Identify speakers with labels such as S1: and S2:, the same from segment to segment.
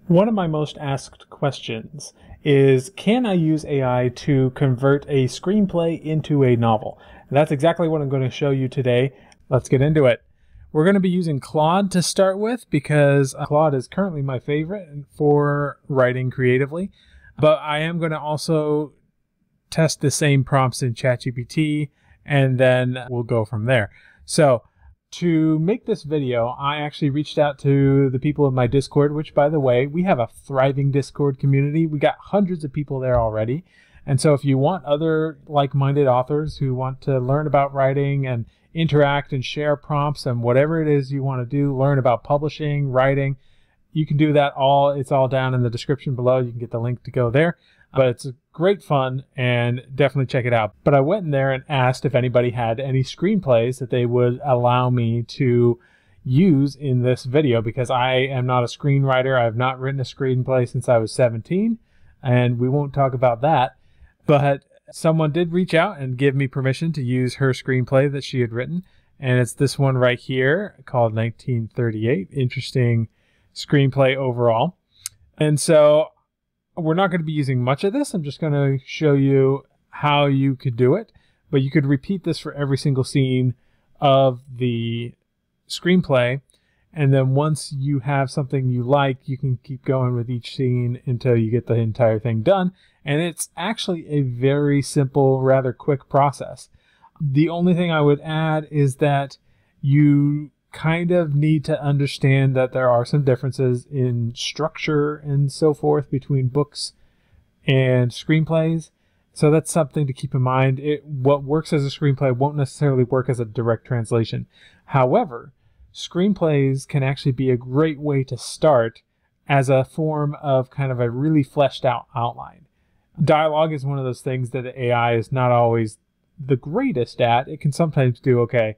S1: One of my most asked questions is, can I use AI to convert a screenplay into a novel? And that's exactly what I'm going to show you today. Let's get into it. We're going to be using Claude to start with because Claude is currently my favorite for writing creatively. But I am going to also test the same prompts in ChatGPT, and then we'll go from there. So to make this video, I actually reached out to the people in my Discord, which, by the way, we have a thriving Discord community. We got hundreds of people there already. And so if you want other like-minded authors who want to learn about writing and interact and share prompts and whatever it is you want to do, learn about publishing, writing, you can do that all. It's all down in the description below. You can get the link to go there. But it's great fun, and definitely check it out. But I went in there and asked if anybody had any screenplays that they would allow me to use in this video, because I am not a screenwriter. I have not written a screenplay since I was 17, and we won't talk about that. But someone did reach out and give me permission to use her screenplay that she had written, and it's this one right here called 1938. Interesting screenplay overall. And so we're not going to be using much of this. I'm just going to show you how you could do it, but you could repeat this for every single scene of the screenplay. And then once you have something you like, you can keep going with each scene until you get the entire thing done. And it's actually a very simple, rather quick process. The only thing I would add is that you kind of need to understand that there are some differences in structure and so forth between books and screenplays. So that's something to keep in mind. What works as a screenplay won't necessarily work as a direct translation. However, screenplays can actually be a great way to start as a form of kind of a really fleshed out outline. Dialogue is one of those things that the AI is not always the greatest at. It can sometimes do okay.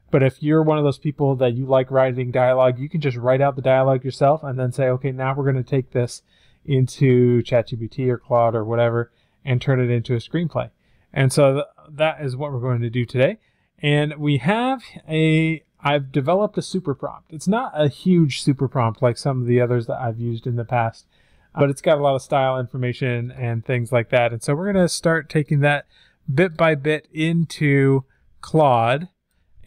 S1: But if you're one of those people that you like writing dialogue, you can just write out the dialogue yourself and then say, okay, now we're going to take this into ChatGPT or Claude or whatever and turn it into a screenplay. And so that is what we're going to do today. And we have I've developed a super prompt. It's not a huge super prompt like some of the others that I've used in the past, but it's got a lot of style information and things like that. And so we're going to start taking that bit by bit into Claude.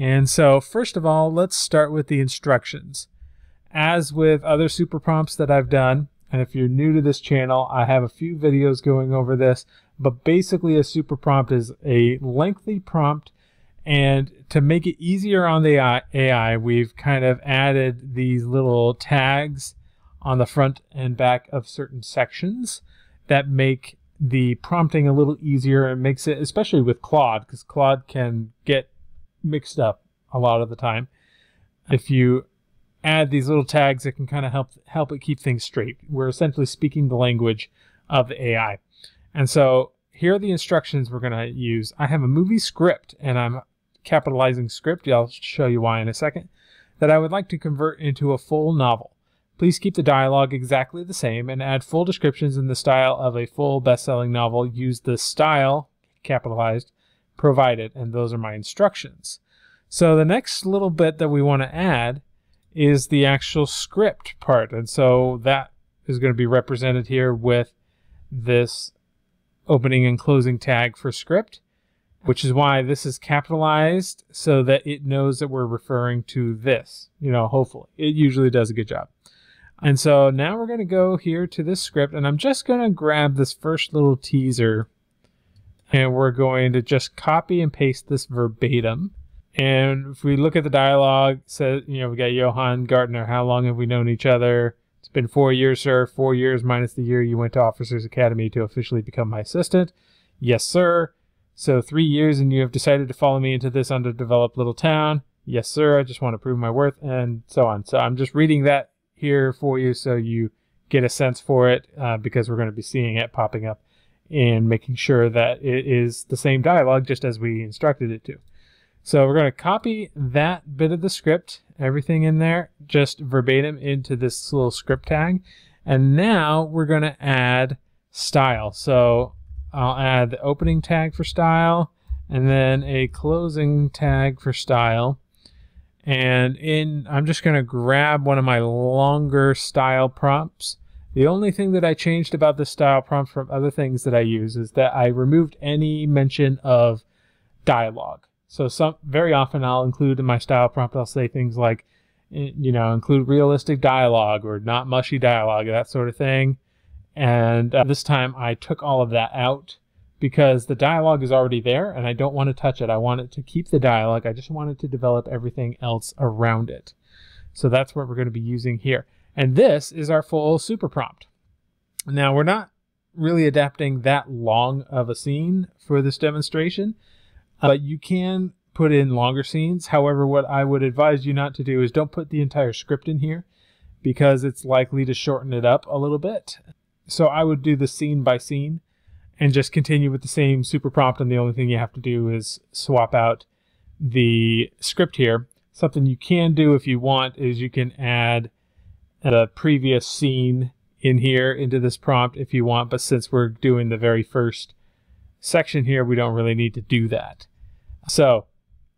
S1: And so first of all, let's start with the instructions. As with other super prompts that I've done, and if you're new to this channel, I have a few videos going over this, but basically a super prompt is a lengthy prompt, and to make it easier on the AI, we've kind of added these little tags on the front and back of certain sections that make the prompting a little easier and makes it, especially with Claude, because Claude can get mixed up a lot of the time. If you add these little tags, it can kind of help it keep things straight. We're essentially speaking the language of the AI. And so here are the instructions we're going to use. I have a movie script, and I'm capitalizing script. I'll show you why in a second, that I would like to convert into a full novel. Please keep the dialogue exactly the same and add full descriptions in the style of a full best-selling novel. Use the style, capitalized, provided, and those are my instructions. So the next little bit that we want to add is the actual script part, and so that is going to be represented here with this opening and closing tag for script, which is why this is capitalized, so that it knows that we're referring to this. Hopefully it usually does a good job. And so now we're going to go here to this script, and I'm just going to grab this first little teaser, and we're going to just copy and paste this verbatim. And if we look at the dialogue, it says, we got Johann Gartner. How long have we known each other? It's been 4 years, sir. 4 years minus the year you went to Officers Academy to officially become my assistant. Yes, sir. So 3 years, and you have decided to follow me into this underdeveloped little town. Yes, sir. I just want to prove my worth, and so on. So I'm just reading that here for you so you get a sense for it, because we're going to be seeing it popping up and making sure that it is the same dialogue just as we instructed it to. So we're going to copy that bit of the script, everything in there, just verbatim into this little script tag. And now we're going to add style. So I'll add the opening tag for style and then a closing tag for style. And I'm just going to grab one of my longer style prompts The only thing that I changed about this style prompt from other things that I use is that I removed any mention of dialogue. So very often I'll include in my style prompt, I'll say things like, include realistic dialogue or not mushy dialogue, that sort of thing. And this time I took all of that out because the dialogue is already there and I don't want to touch it. I want it to keep the dialogue. I just want it to develop everything else around it. So that's what we're going to be using here. And this is our full super prompt. Now, we're not really adapting that long of a scene for this demonstration, but you can put in longer scenes. However, what I would advise you not to do is don't put the entire script in here because it's likely to shorten it up a little bit. So I would do the scene by scene and just continue with the same super prompt, and the only thing you have to do is swap out the script here. Something you can do if you want is you can add a previous scene in here into this prompt if you want, but since we're doing the very first section here, we don't really need to do that. So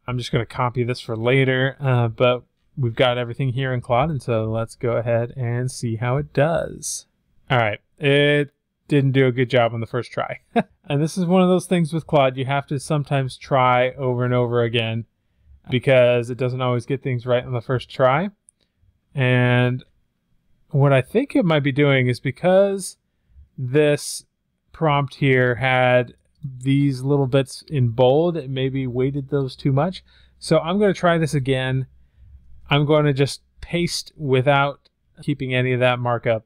S1: I'm just going to copy this for later, but we've got everything here in Claude, and so let's go ahead and see how it does. All right, it didn't do a good job on the first try. And this is one of those things with Claude, you have to sometimes try over and over again because it doesn't always get things right on the first try. And what I think it might be doing is because this prompt here had these little bits in bold, it maybe weighted those too much. So I'm going to try this again. I'm going to just paste without keeping any of that markup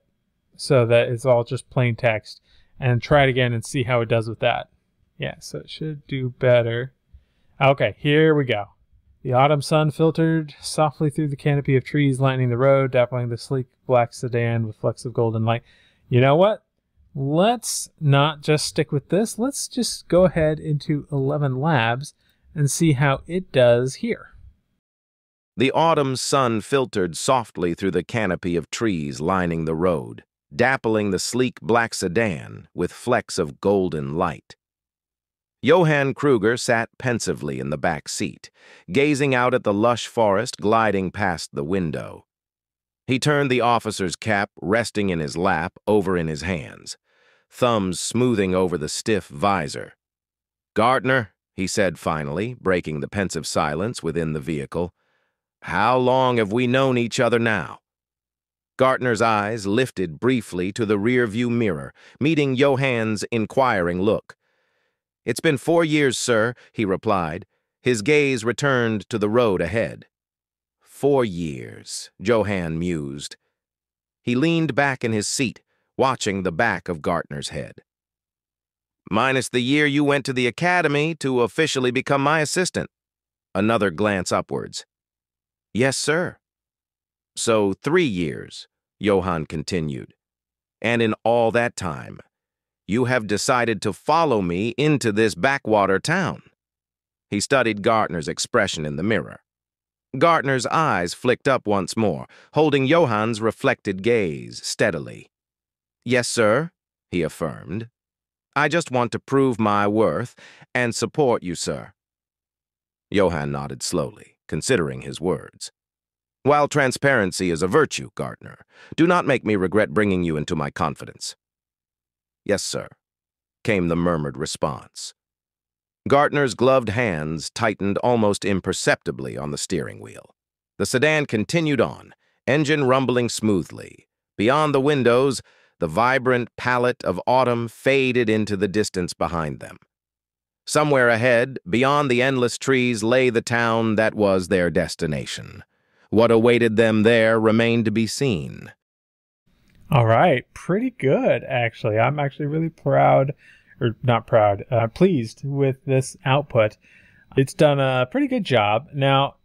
S1: so that it's all just plain text, and try it again and see how it does with that. Yeah, so it should do better. Okay, here we go. The autumn sun filtered softly through the canopy of trees lining the road, dappling the sleek black sedan with flecks of golden light. You know what? Let's not just stick with this. Let's just go ahead into 11 Labs and see how it does here.
S2: The autumn sun filtered softly through the canopy of trees lining the road, dappling the sleek black sedan with flecks of golden light. Johann Kruger sat pensively in the back seat, gazing out at the lush forest gliding past the window. He turned the officer's cap, resting in his lap, over in his hands, thumbs smoothing over the stiff visor. "Gartner," he said finally, breaking the pensive silence within the vehicle, "how long have we known each other now?" Gartner's eyes lifted briefly to the rear-view mirror, meeting Johann's inquiring look. "It's been 4 years, sir," he replied. His gaze returned to the road ahead. 4 years, Johann mused. He leaned back in his seat, watching the back of Gartner's head. "Minus the year you went to the academy to officially become my assistant." Another glance upwards. "Yes, sir." "So 3 years," Johann continued. "And in all that time, you have decided to follow me into this backwater town." He studied Gartner's expression in the mirror. Gartner's eyes flicked up once more, holding Johann's reflected gaze steadily. "Yes, sir," he affirmed. "I just want to prove my worth and support you, sir." Johann nodded slowly, considering his words. "While transparency is a virtue, Gartner, do not make me regret bringing you into my confidence." "Yes, sir," came the murmured response. Gartner's gloved hands tightened almost imperceptibly on the steering wheel. The sedan continued on, engine rumbling smoothly. Beyond the windows, the vibrant palette of autumn faded into the distance behind them. Somewhere ahead, beyond the endless trees, lay the town that was their destination. What awaited them there remained to be seen.
S1: All right, pretty good, actually. I'm actually really proud, or not proud, pleased with this output. It's done a pretty good job. Now,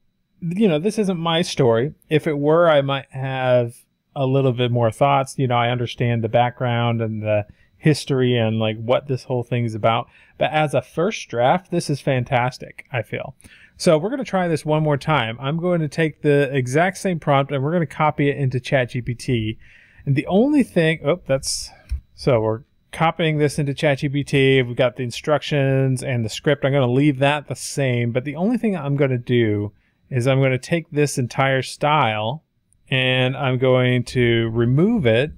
S1: this isn't my story. If it were, I might have a little bit more thoughts. I understand the background and the history and like what this whole thing is about. But as a first draft, this is fantastic, I feel. So we're going to try this one more time. I'm going to take the exact same prompt and we're going to copy it into ChatGPT. And the only thing, so we're copying this into ChatGPT. We've got the instructions and the script. I'm going to leave that the same. But the only thing I'm going to do is I'm going to take this entire style and I'm going to remove it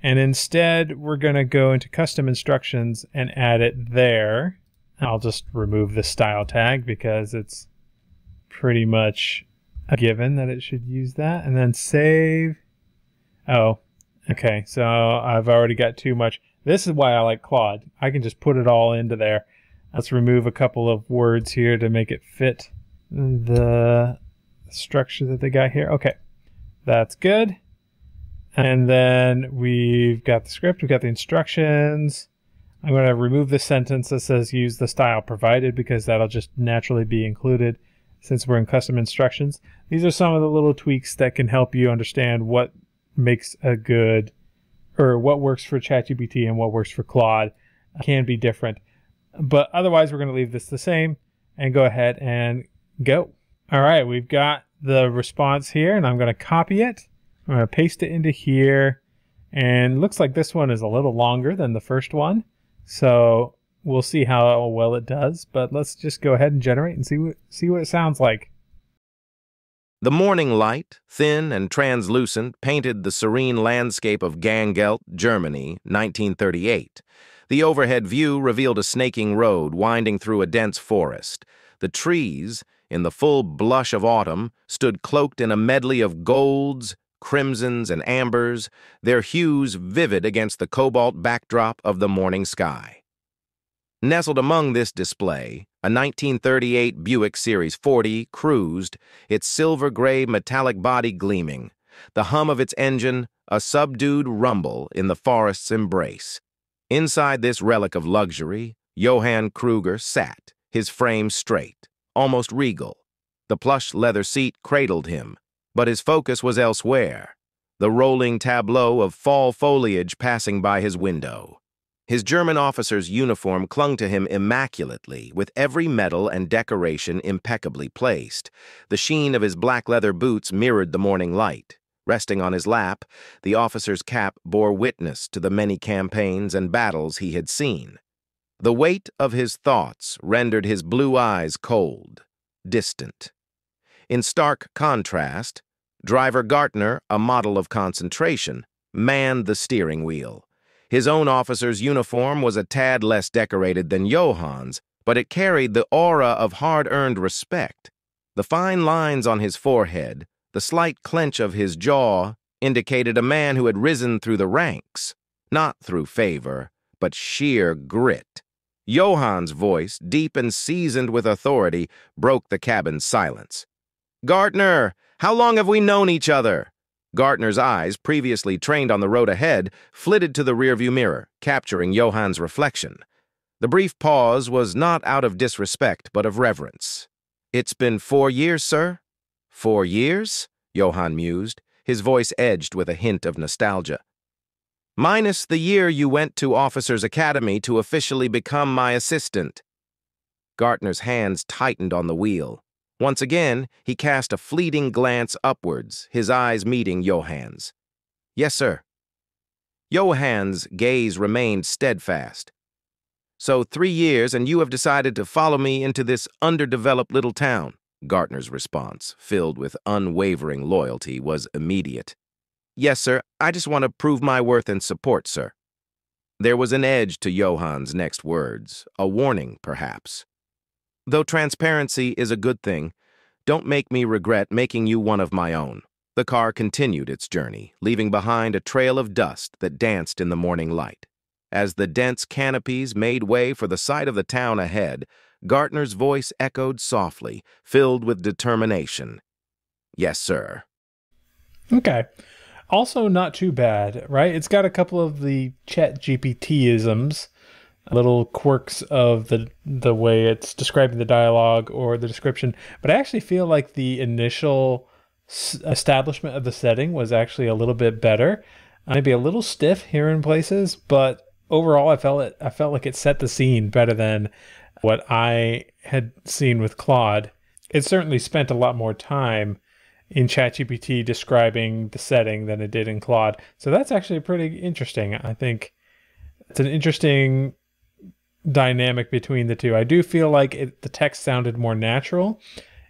S1: And instead, we're going to go into custom instructions and add it there. I'll just remove the style tag because it's pretty much a given that it should use that. And then save. Oh, okay. So I've already got too much. This is why I like Claude. I can just put it all into there. Let's remove a couple of words here to make it fit the structure that they got here. Okay, that's good. And then we've got the script, we've got the instructions. I'm going to remove the sentence that says use the style provided because that'll just naturally be included since we're in custom instructions. These are some of the little tweaks that can help you understand what makes a good, or what works for ChatGPT and what works for Claude. Can be different. But otherwise, we're going to leave this the same and go ahead and go. All right, we've got the response here, and I'm going to copy it. I'm going to paste it into here, and it looks like this one is a little longer than the first one, so we'll see how well it does, but let's just go ahead and generate and see what it sounds like.
S2: The morning light, thin and translucent, painted the serene landscape of Gangelt, Germany, 1938. The overhead view revealed a snaking road winding through a dense forest. The trees, in the full blush of autumn, stood cloaked in a medley of golds, crimsons, and ambers, their hues vivid against the cobalt backdrop of the morning sky. Nestled among this display, a 1938 Buick Series 40 cruised, its silver-gray metallic body gleaming, the hum of its engine a subdued rumble in the forest's embrace. Inside this relic of luxury, Johann Kruger sat, his frame straight, almost regal. The plush leather seat cradled him, but his focus was elsewhere, the rolling tableau of fall foliage passing by his window. His German officer's uniform clung to him immaculately, with every medal and decoration impeccably placed. The sheen of his black leather boots mirrored the morning light. Resting on his lap, the officer's cap bore witness to the many campaigns and battles he had seen. The weight of his thoughts rendered his blue eyes cold, distant. In stark contrast, driver Gartner, a model of concentration, manned the steering wheel. His own officer's uniform was a tad less decorated than Johann's, but it carried the aura of hard-earned respect. The fine lines on his forehead, the slight clench of his jaw, indicated a man who had risen through the ranks, not through favor, but sheer grit. Johann's voice, deep and seasoned with authority, broke the cabin's silence. "Gartner, how long have we known each other?" Gartner's eyes, previously trained on the road ahead, flitted to the rearview mirror, capturing Johann's reflection. The brief pause was not out of disrespect, but of reverence. "It's been 4 years, sir." 4 years? Johann mused, his voice edged with a hint of nostalgia. "Minus the year you went to Officers' Academy to officially become my assistant." Gartner's hands tightened on the wheel. Once again, he cast a fleeting glance upwards, his eyes meeting Johann's. "Yes, sir." Johann's gaze remained steadfast. "So 3 years, and you have decided to follow me into this underdeveloped little town." Gartner's response, filled with unwavering loyalty, was immediate. "Yes, sir. I just want to prove my worth and support, sir." There was an edge to Johann's next words, a warning, perhaps. "Though transparency is a good thing, don't make me regret making you one of my own." The car continued its journey, leaving behind a trail of dust that danced in the morning light. As the dense canopies made way for the sight of the town ahead, Gartner's voice echoed softly, filled with determination. "Yes, sir."
S1: Okay. Also not too bad, right? It's got a couple of the ChatGPT-isms, little quirks of the way it's describing the dialogue or the description, but I actually feel like the initial establishment of the setting was actually a little bit better. Maybe a little stiff here in places, but overall I felt like it set the scene better than what I had seen with Claude. It certainly spent a lot more time in ChatGPT describing the setting than it did in Claude. So that's actually pretty interesting. I think it's an interesting dynamic between the two. I do feel like the text sounded more natural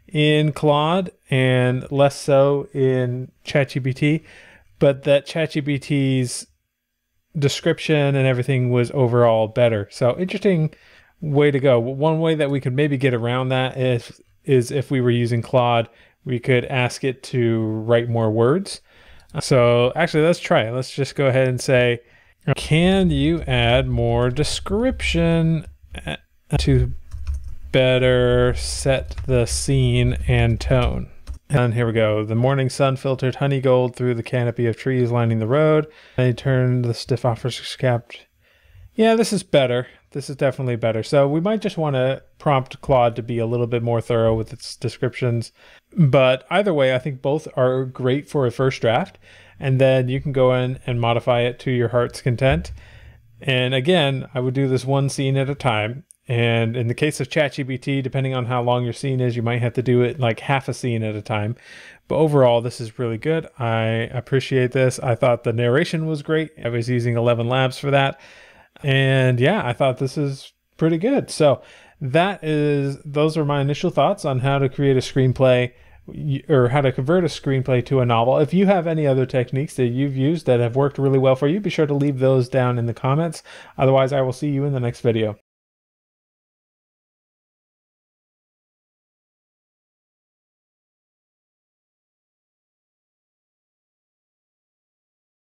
S1: in Claude and less so in ChatGPT, but that ChatGPT's description and everything was overall better. So interesting way to go. One way that we could maybe get around that is if we were using Claude, we could ask it to write more words. So actually, let's try it. Let's just go ahead and say, can you add more description to better set the scene and tone? And here we go. The morning sun filtered honey gold through the canopy of trees lining the road. And he turned the stiff officer's cap. Yeah, this is better. This is definitely better. So we might just want to prompt Claude to be a little bit more thorough with its descriptions. But either way, I think both are great for a first draft. And then you can go in and modify it to your heart's content. And again, I would do this one scene at a time. And in the case of ChatGPT, depending on how long your scene is, you might have to do it like half a scene at a time. But overall, this is really good. I appreciate this. I thought the narration was great. I was using 11 Labs for that. And yeah, I thought this is pretty good. So those are my initial thoughts on how to create a screenplay or how to convert a screenplay to a novel. If you have any other techniques that you've used that have worked really well for you, be sure to leave those down in the comments. Otherwise, I will see you in the next video.